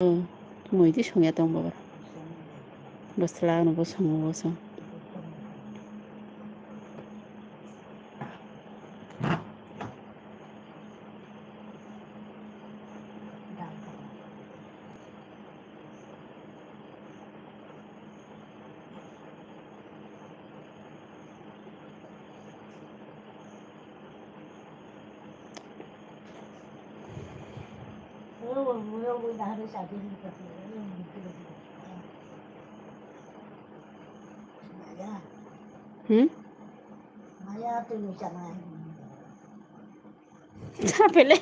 मैदि संया दंबावो दस्रा न'बो सङो जाफेले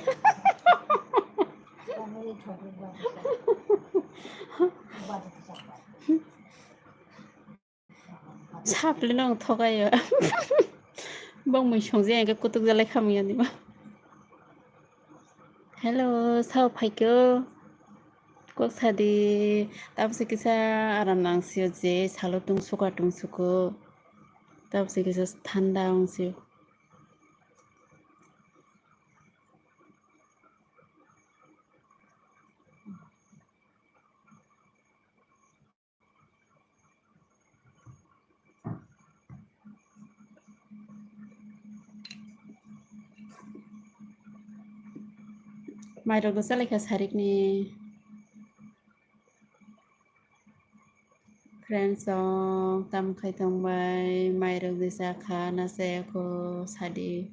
साफ्ले नं थगायो bông mình sống riêng cái cô tục ra lại không nhận đi mà hello sao phải cơ quốc gia đi tao sẽ cái sao aram nang siêu dễ salo tung suko tao sẽ cái sao thanda ông siêu mai rồi có sao lại cái sarik ni friends song tam khai tong bay mai rồi đi sa kha na se ko sadi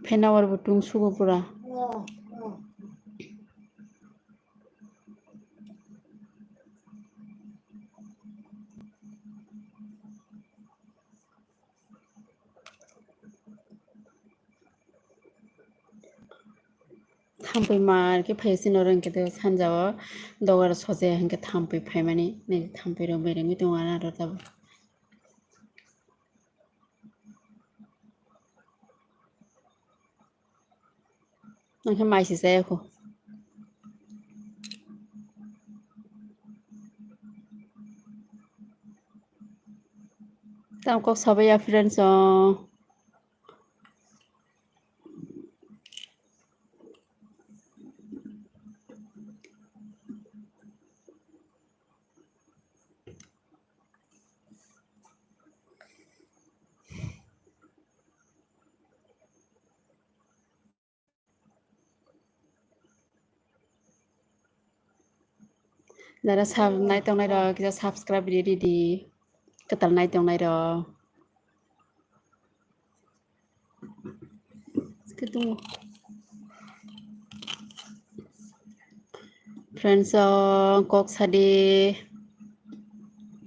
penawar butung suko pura थाम्फै मारके फैसिन रंग के सानजावा दगार सजे हंके थाम्फै फैमानि नै थाम्फै रं बेरेंगि दङ आरो दाबो नोंहा माइसि जायाखौ tamkok sabaya friends Nara sab nai tong nai ro kita subscribe di ketal nai tong nai ro ketemu friends kok sadi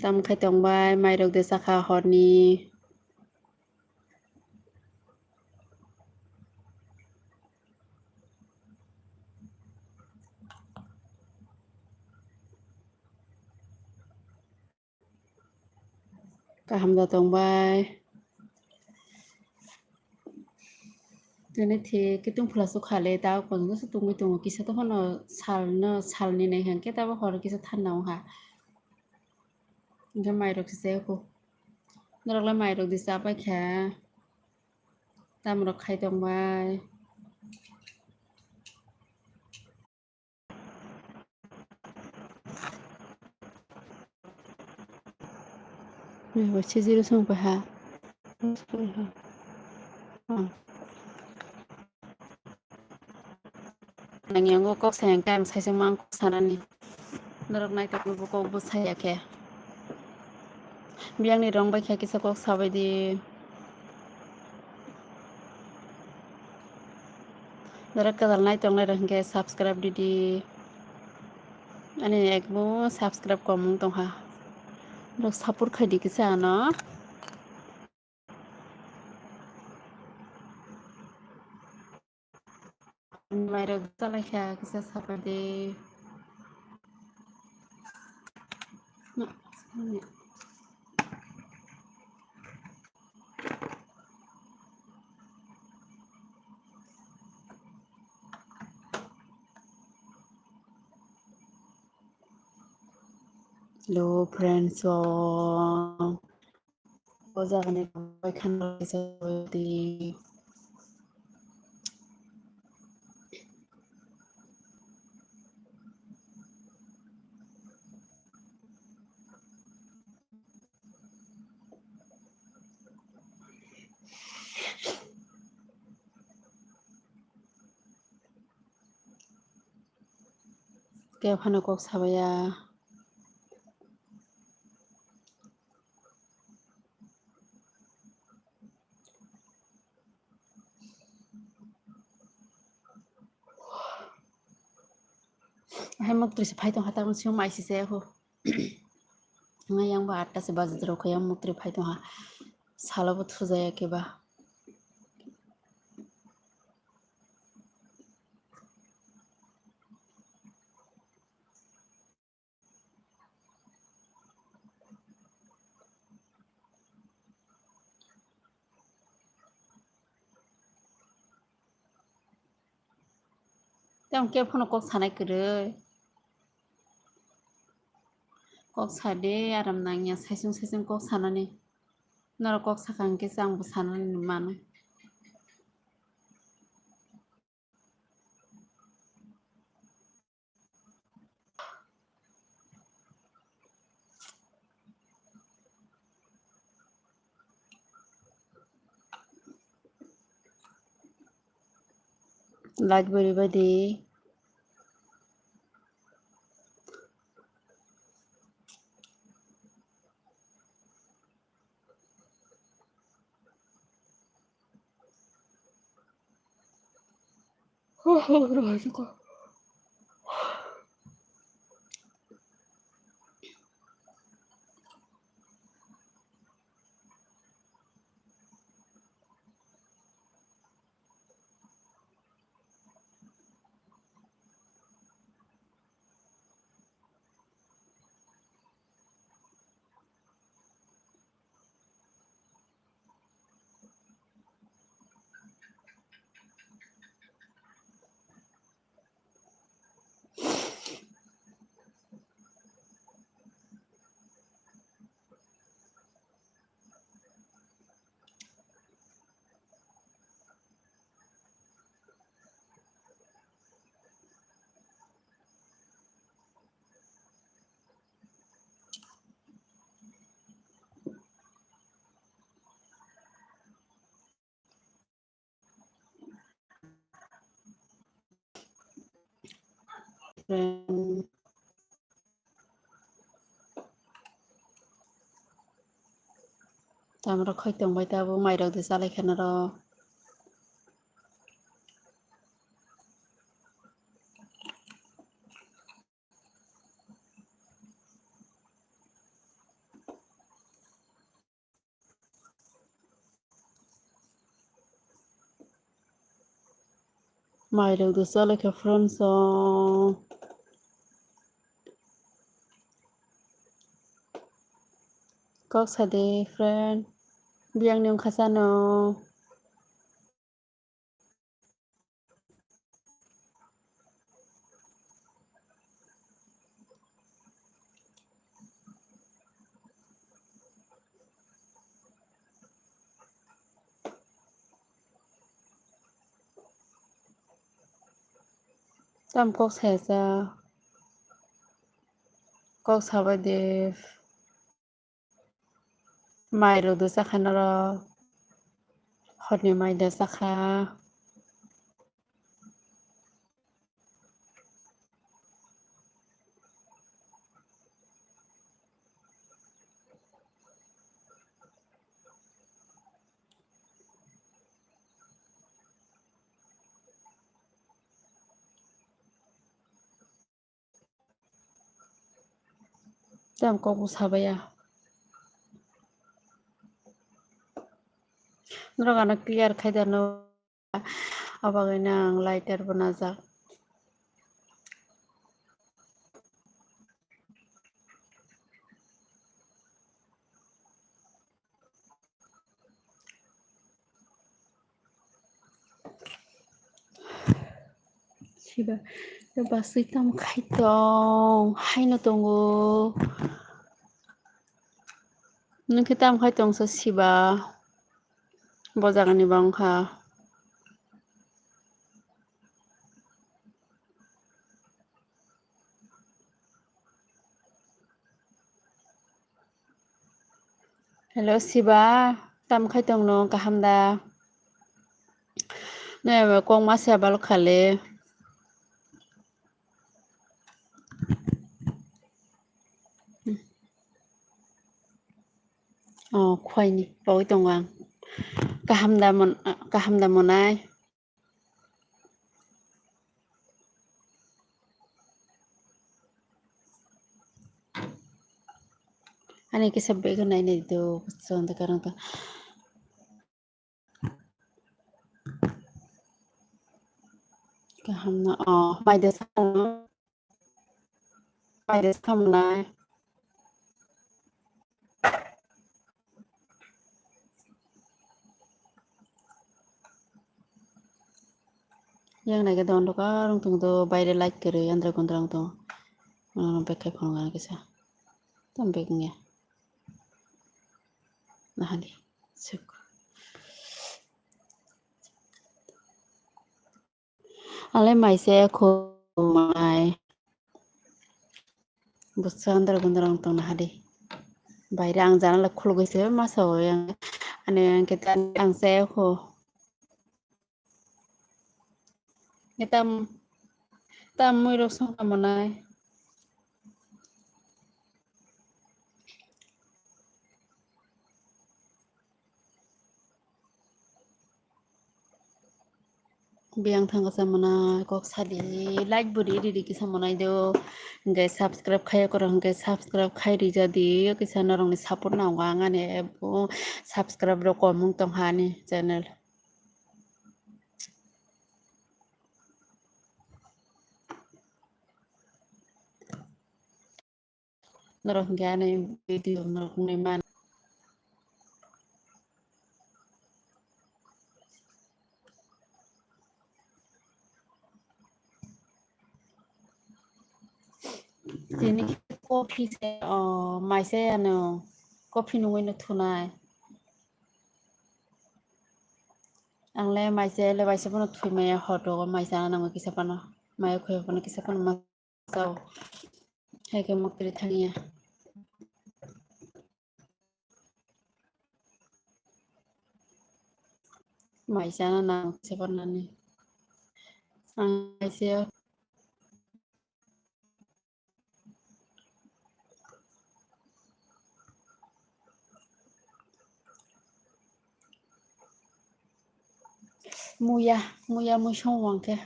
tam khai tong bai mai rok de sakha horni kaham da tong bai tene the kitung phla su khale ta kon go su tung tung kisa to hono sal ni nei han ke ta ba hor kisa than naw ha ga mai rok se ko norok la mai rok di sa pa kha tam rok khai tong bai Wa chi zero song pa ha nang yang go kok sayang kam sai sang mang sanani norok nai ta bu ko bu sai akhe biang ni rong bai kha kisa kok sabai di norok kadal nai tong nai rang ke subscribe di ani ekbo subscribe komung tong ha norok support khai di kisa na mai rok salai kha kisa sabai di Hello friends जागोन पायखाना जाबायदि Kaya paano ko sabaya hay magtri sa paitong hatang siyo maisise ako ngayang ba atta sa bazaro kaya magtri paitong ha salabot fuzaya ke ba Tang kaya paano ko sanay kere kok sade aram nangya saisung kok sanane nara kok sakang ke sang bu sanane mano laj bari badi friend tamra khoitong bai ta bu mai rok de salai khana ro mai rok de salai kha friend so kok sade friend biang nyong khasano tam kok sa kok sabai de mai rok de sakhana ro hotni mai de sakha tam kok bu sabaya nora gana clear khaidano abagai nang lighter banajak siba basui tam khaitong haino tongo nung kita khai tong so siba bojagani bangkha hello siba tam khai tong no kahamda ne kong ma sia bal khale khwai ni poi tong wang kahamda monai ani ke sabbe ko nai nei do son da karang ka kahamna mai de sam nai yang nai ga don do ka rong tung do baire like kere andra kondrang to bekai phang ga kisa tam beknya nahani suk ale mai se kho mai busa andra kondrang to nahadi baire ang jana la khul gise masa yang ane kita ang se kho tam moi rok song monai biang thang sa monai kok sadi like buri di kisa monai do ngai subscribe khai ko rong ngai subscribe khai ri jadi kisa narong ni support na wa ngane bu subscribe ro ko mung tong hani channel narong ngane video narong ni man ini kopi se mai se ano kopi nu no thunai ang le mai se le bai se pono thui mai hot ro mai sa na kisa pano mai khoi pano kisa pano ma sao hai ke mokri thania mai sa na kisa pano ni ang mai se muya muy song wang ke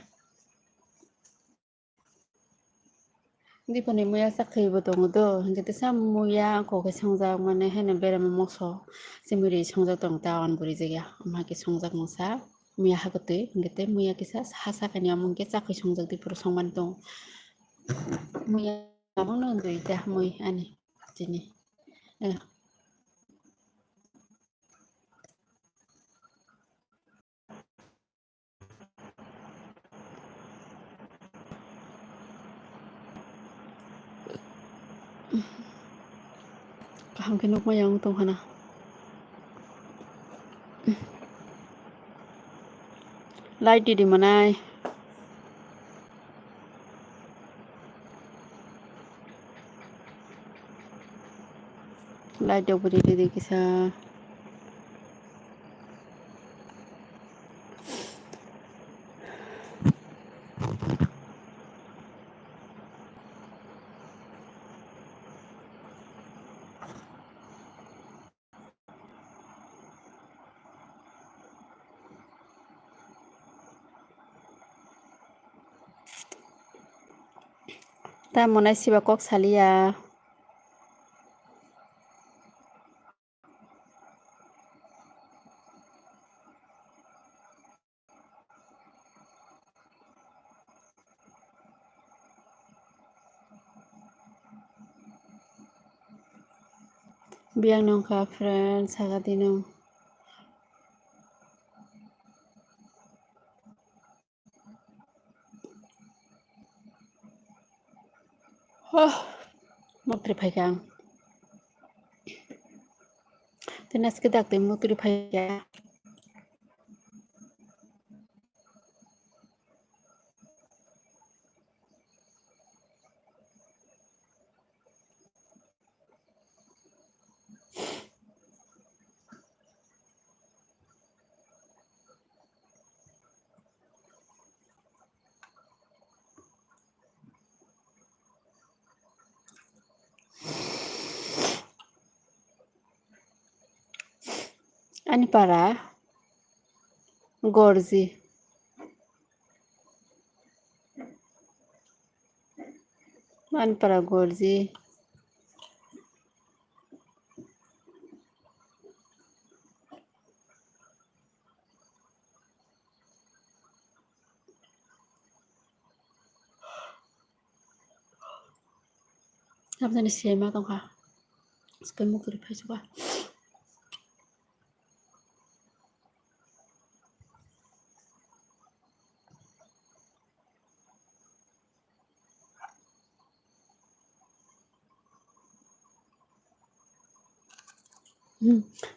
di pani muya sakhi bo tong do ngete sam muya ko ke songjak mane hene bere mo moso simuri songjak tong tawan buri jega ma ke songjak mosa muya hagate ngete muya kisa hasa kani among ke sakhi songjak di pur songman tong muya among no ndoi ta muy ani tini kaham ke nok mayang tong hana light di manai light do buri di kisa ta monai siba kok salia biang nong ka friends sagadino mokri phaigang Tenas kedak te mutri phaiya. Ani para gorji. Ani para gorji. Samsani sema tongka. Sekai mutri phai chuka.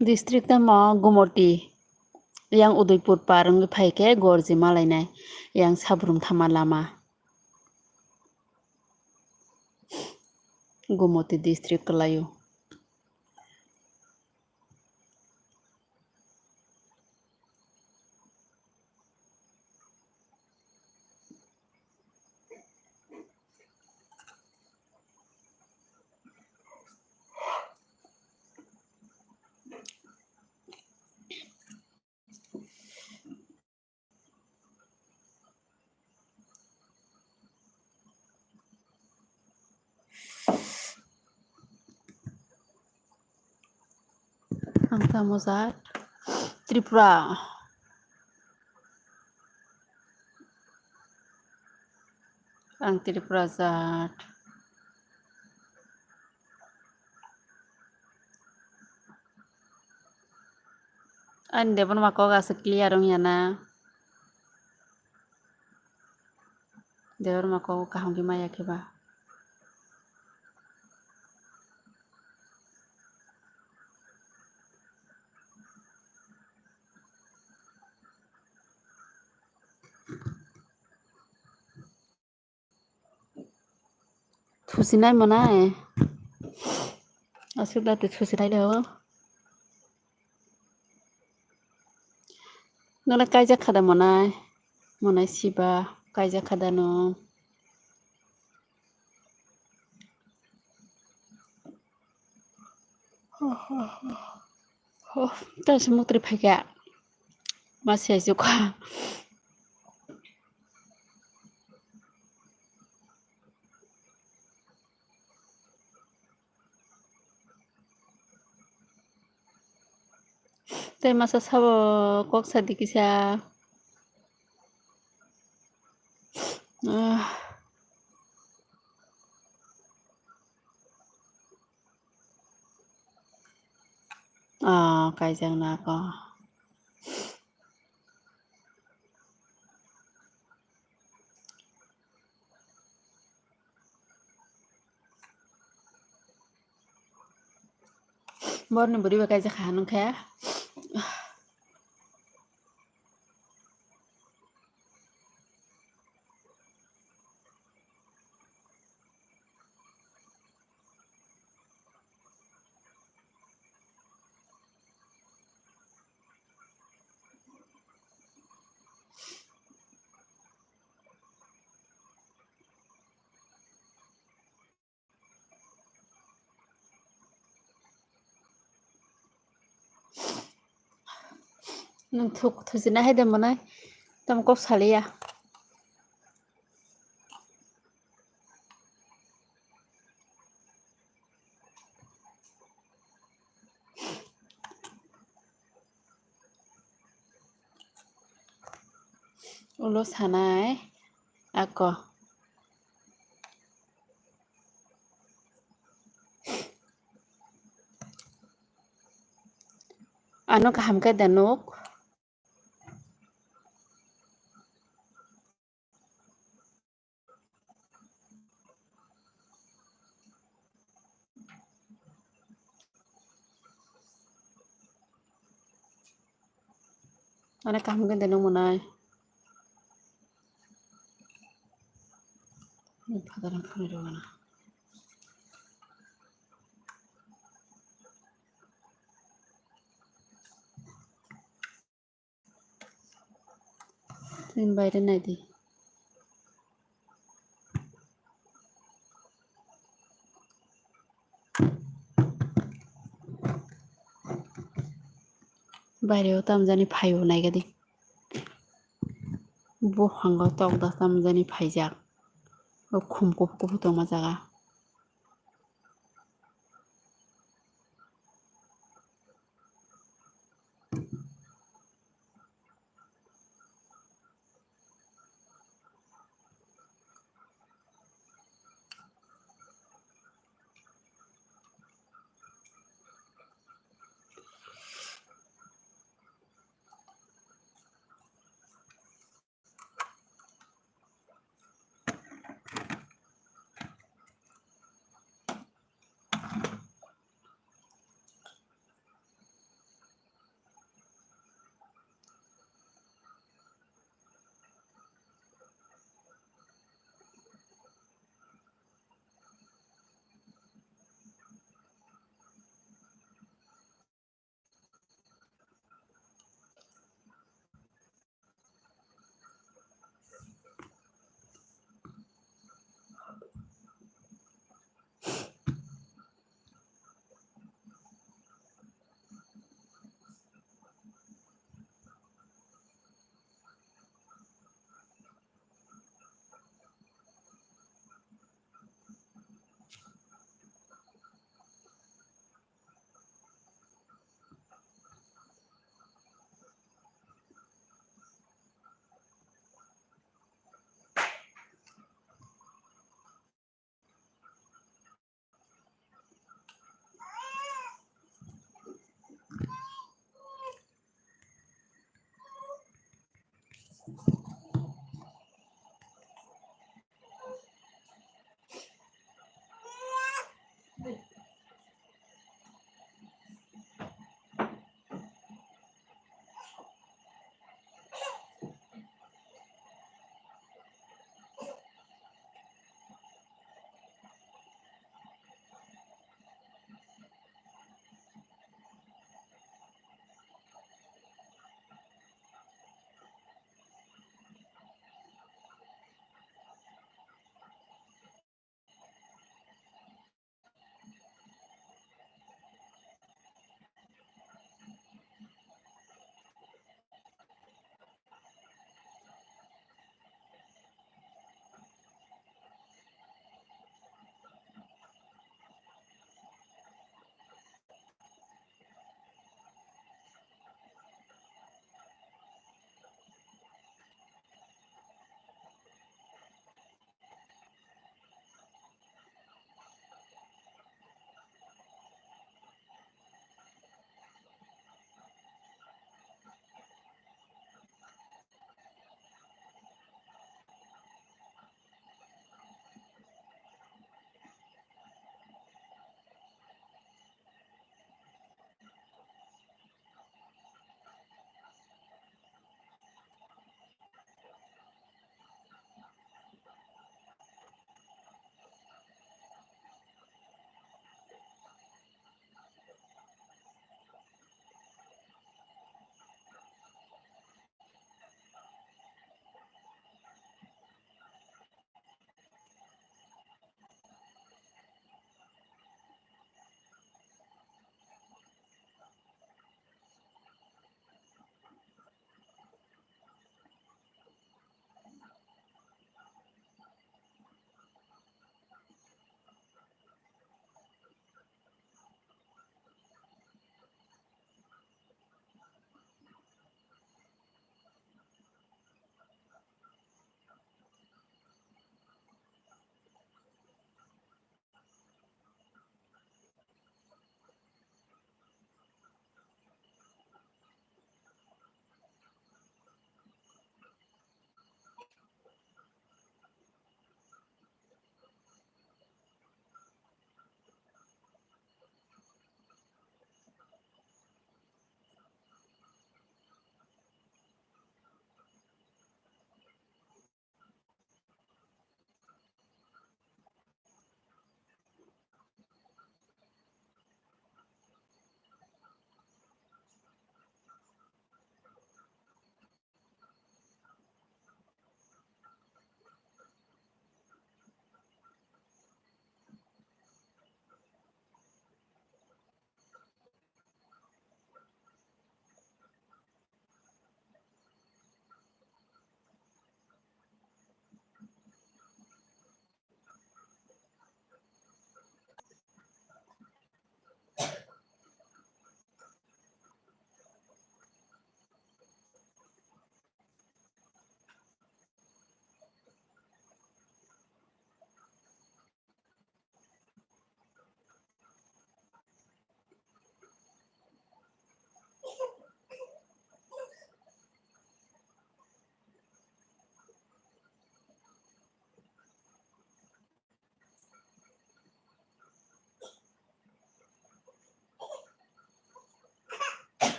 District ma Gumoti. Yang Udaipur parang phai ke gorji malai nai. Yang sabrum thama lama. Gumoti district kelayu. Angka Mozart. Tripura. Ang Tripura Zat. An Devon mako gasa clear ong yana. Devon mako kahong gimaya kiba. Thusinai manai. Asukda te thusinai lo. Nona kaija khada manai. Manai siba kaija khada no. Ta semutri phaiga. Masih juga. Te masa sabo kok sadikisa. Kaijang na ko. Borno buri ba kaija khanung kha. Nung thusinai hai de manai. Tam kok salia. Ulo sanai. Ako. Ano kaham ka danok. Ana kamu kan tenang munai. Ini padaran kuni doana. Tin bayre nadi. Bayre tamjani phayo naigadi. Bo hangga tok da tamjani phaijak. Khum kup tong majaga.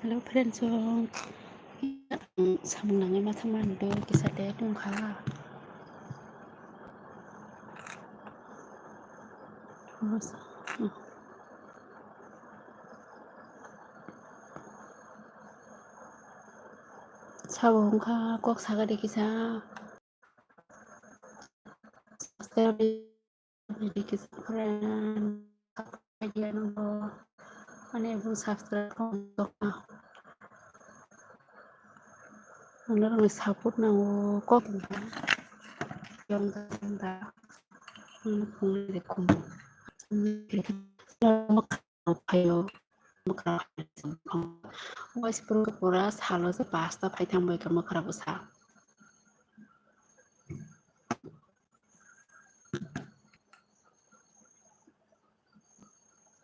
Hello friends ong samnangay matamando kisa detong ka sabong ka kok sagade kisa subscribe kisa friend aja nunggu ane bu subscribe kok nang support nang kok yang tanda kung de kum makarapayo voice pro pura salo se pasta paitang boy ka makarapusa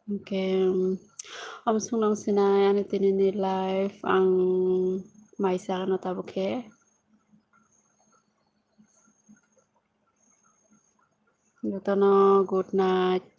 Okay, am sunang sinay ani tinini live ang maisa na tabuke. Luto no good night.